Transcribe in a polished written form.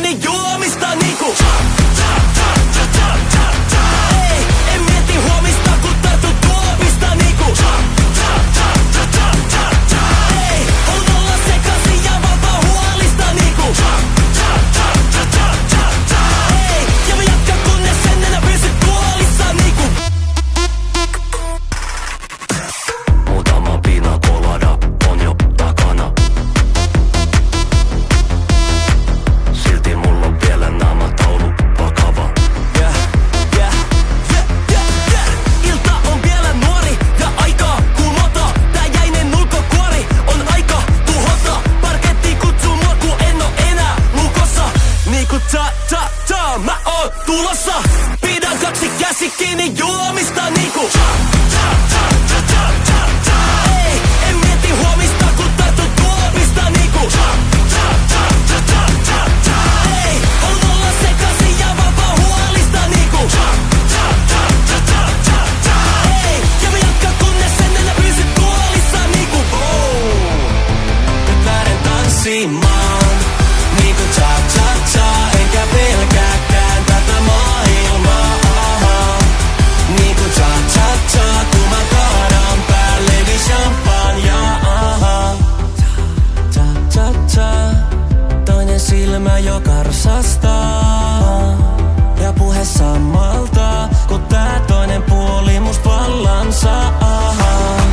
kiinni juomista niinku. Ei, en mieti huomista kun tartu tuopista niinku. Ei, on olla sekaisin ja valtaa huolista niinku. Ei, ja mä jatkan kunnes en enää pysy tuolissa niinku. Muutama pina colada on jo takana. Silti mulla on vielä naamataulu vakava. Ilta on vielä nuori ja aikaa kumota. Tää jäinen ulkokuori on aika tuhota. Parketti kutsuu mua kun en oo enää lukossa. Niinku ta, mä oon tulossa. Pidän kaksi käsi kiinni juomista niinku. Ei, en mieti huomista kun tartu tuopista niinku. Ei, on olla sekaisin ja vapaa huolista niinku. Ei, ja mä jatkan kunnes en enää pysy tuolissa niinku. Nyt lähden tanssimaan niinku cha-cha-cha. Enkä pelkääkään tätä maailmaa. Niinku cha-cha-cha, kun mä kaadan päälleni champagnea. Cha-cha-cha, toinen silmä jo karsastaa. Ja puhe samalta, kun tää toinen puoli must vallan saa.